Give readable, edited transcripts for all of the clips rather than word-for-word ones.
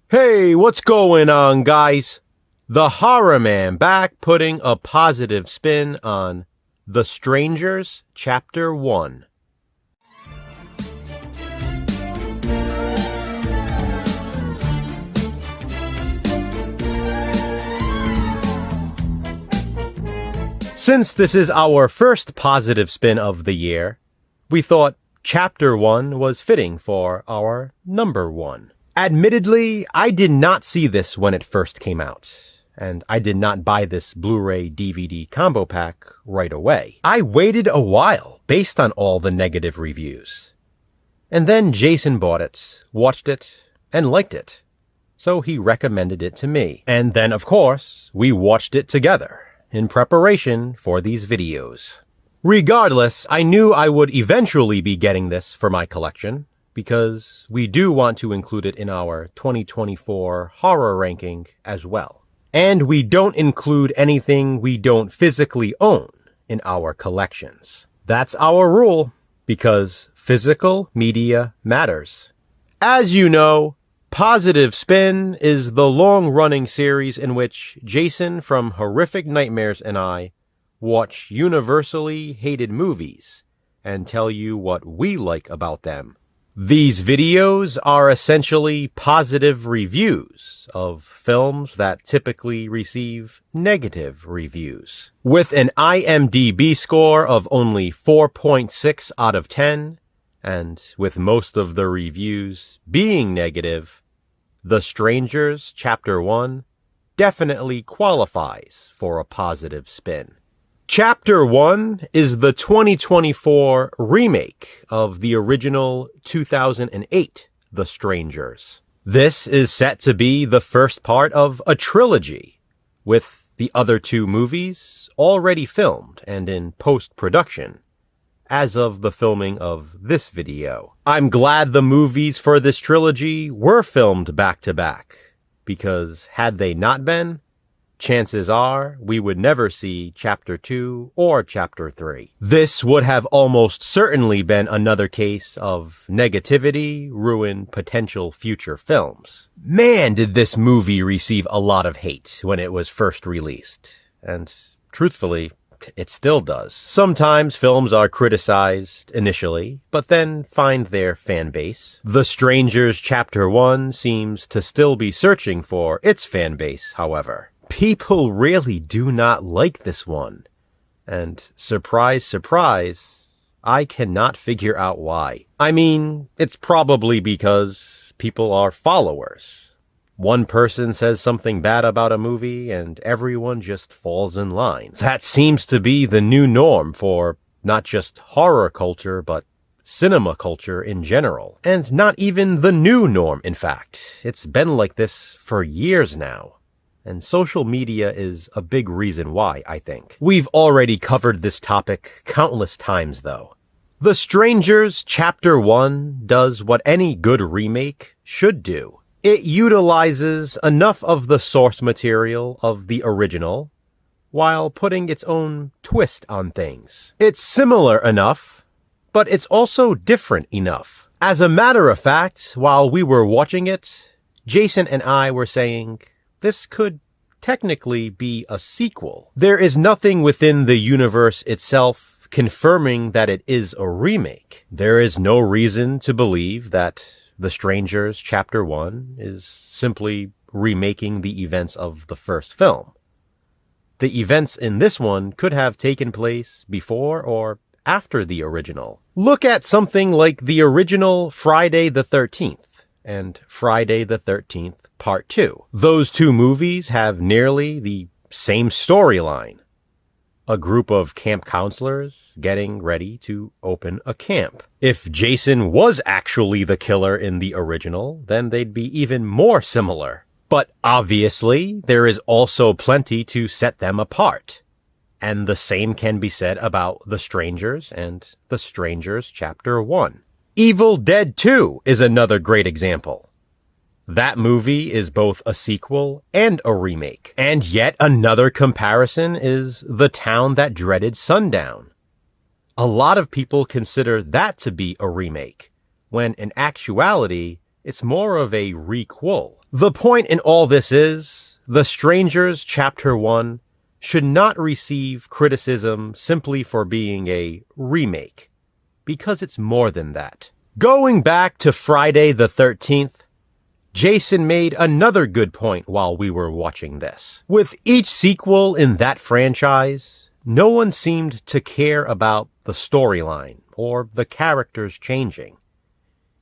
Hey, what's going on, guys? The Horror Man back putting a positive spin on The Strangers, Chapter 1. Since this is our first positive spin of the year, we thought Chapter 1 was fitting for our number 1. Admittedly, I did not see this when it first came out, and I did not buy this Blu-ray DVD combo pack right away. I waited a while based on all the negative reviews. And then Jason bought it, watched it, and liked it. So he recommended it to me. And then, of course, we watched it together in preparation for these videos. Regardless, I knew I would eventually be getting this for my collection, because we do want to include it in our 2024 horror ranking as well. And we don't include anything we don't physically own in our collections. That's our rule, because physical media matters. As you know, Positive Spin is the long-running series in which Jason from Horrific Nightmares and I watch universally hated movies and tell you what we like about them. These videos are essentially positive reviews of films that typically receive negative reviews. With an IMDb score of only 4.6 out of 10, and with most of the reviews being negative, The Strangers Chapter 1 definitely qualifies for a positive spin. Chapter 1 is the 2024 remake of the original 2008 The Strangers. This is set to be the first part of a trilogy, with the other two movies already filmed and in post-production as of the filming of this video. I'm glad the movies for this trilogy were filmed back-to-back, because had they not been, chances are we would never see Chapter 2 or Chapter 3. This would have almost certainly been another case of negativity ruin potential future films. Man, did this movie receive a lot of hate when it was first released. And truthfully, it still does. Sometimes films are criticized initially, but then find their fan base. The Strangers Chapter 1 seems to still be searching for its fan base, however. People really do not like this one. And surprise, surprise, I cannot figure out why. I mean, it's probably because people are followers. One person says something bad about a movie and everyone just falls in line. That seems to be the new norm for not just horror culture, but cinema culture in general. And not even the new norm, in fact. It's been like this for years now. And social media is a big reason why, I think. We've already covered this topic countless times, though. The Strangers Chapter 1 does what any good remake should do. It utilizes enough of the source material of the original, while putting its own twist on things. It's similar enough, but it's also different enough. As a matter of fact, while we were watching it, Jason and I were saying, this could technically be a sequel. There is nothing within the universe itself confirming that it is a remake. There is no reason to believe that The Strangers Chapter 1 is simply remaking the events of the first film. The events in this one could have taken place before or after the original. Look at something like the original Friday the 13th and Friday the 13th Part 2. Those two movies have nearly the same storyline. A group of camp counselors getting ready to open a camp. If Jason was actually the killer in the original, then they'd be even more similar. But obviously, there is also plenty to set them apart. And the same can be said about The Strangers and The Strangers Chapter 1. Evil Dead 2 is another great example. That movie is both a sequel and a remake. And yet another comparison is The Town That Dreaded Sundown. A lot of people consider that to be a remake, when in actuality, it's more of a requel. The point in all this is, The Strangers Chapter 1 should not receive criticism simply for being a remake, because it's more than that. Going back to Friday the 13th, Jason made another good point while we were watching this. With each sequel in that franchise, no one seemed to care about the storyline or the characters changing.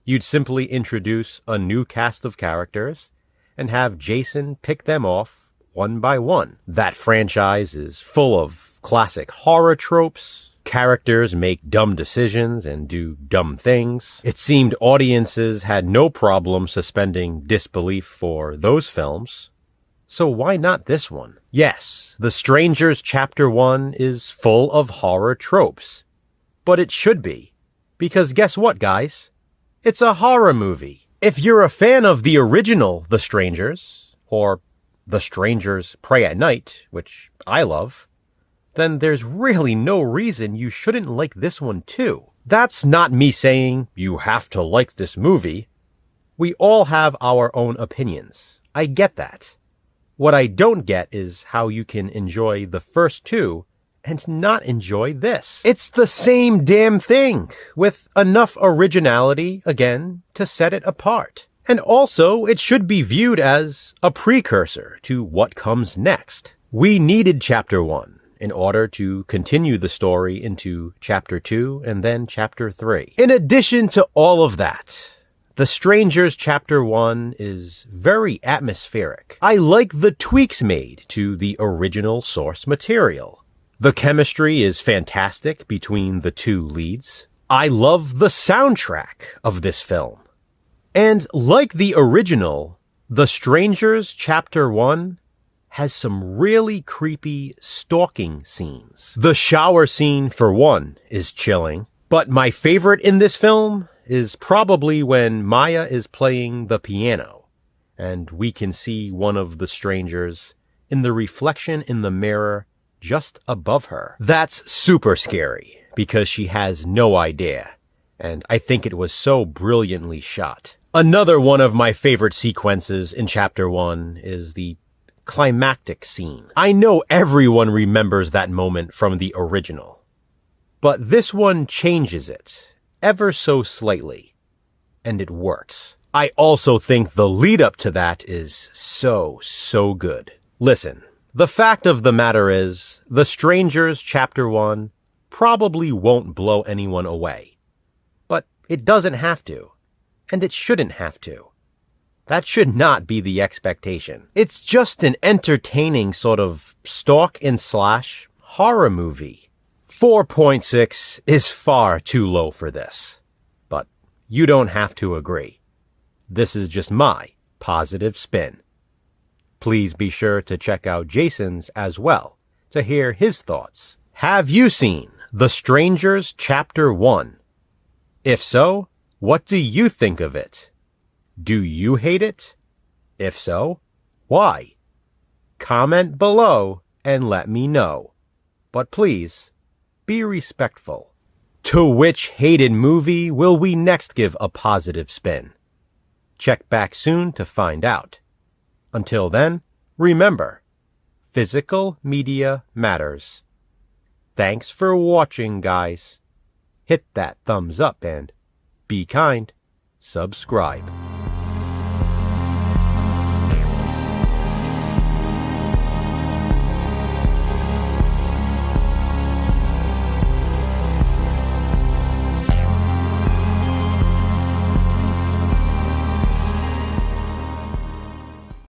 You'd simply introduce a new cast of characters and have Jason pick them off one by one. That franchise is full of classic horror tropes. Characters make dumb decisions and do dumb things. It seemed audiences had no problem suspending disbelief for those films. So why not this one? Yes, The Strangers Chapter 1 is full of horror tropes. But it should be. Because guess what, guys? It's a horror movie. If you're a fan of the original The Strangers, or The Strangers Pray at Night, which I love, then there's really no reason you shouldn't like this one too. That's not me saying you have to like this movie. We all have our own opinions. I get that. What I don't get is how you can enjoy the first two and not enjoy this. It's the same damn thing, with enough originality, again, to set it apart. And also, it should be viewed as a precursor to what comes next. We needed Chapter 1 in order to continue the story into Chapter 2 and then Chapter 3. In addition to all of that, The Strangers Chapter 1 is very atmospheric. I like the tweaks made to the original source material. The chemistry is fantastic between the two leads. I love the soundtrack of this film. And like the original, The Strangers Chapter 1 has some really creepy stalking scenes. The shower scene, for one, is chilling. But my favorite in this film is probably when Maya is playing the piano, and we can see one of the strangers in the reflection in the mirror just above her. That's super scary, because she has no idea, and I think it was so brilliantly shot. Another one of my favorite sequences in Chapter 1 is the climactic scene. I know everyone remembers that moment from the original, but this one changes it ever so slightly, and it works. I also think the lead up to that is so good. Listen, the fact of the matter is, The Strangers Chapter 1 probably won't blow anyone away, but it doesn't have to, and it shouldn't have to. That should not be the expectation. It's just an entertaining sort of stalk and slash horror movie. 4.6 is far too low for this, but you don't have to agree. This is just my positive spin. Please be sure to check out Jason's as well to hear his thoughts. Have you seen The Strangers Chapter 1? If so, what do you think of it? Do you hate it? If so, why? Comment below and let me know. But please, be respectful. To which hated movie will we next give a positive spin? Check back soon to find out. Until then, remember, physical media matters. Thanks for watching, guys. Hit that thumbs up and be kind. Subscribe.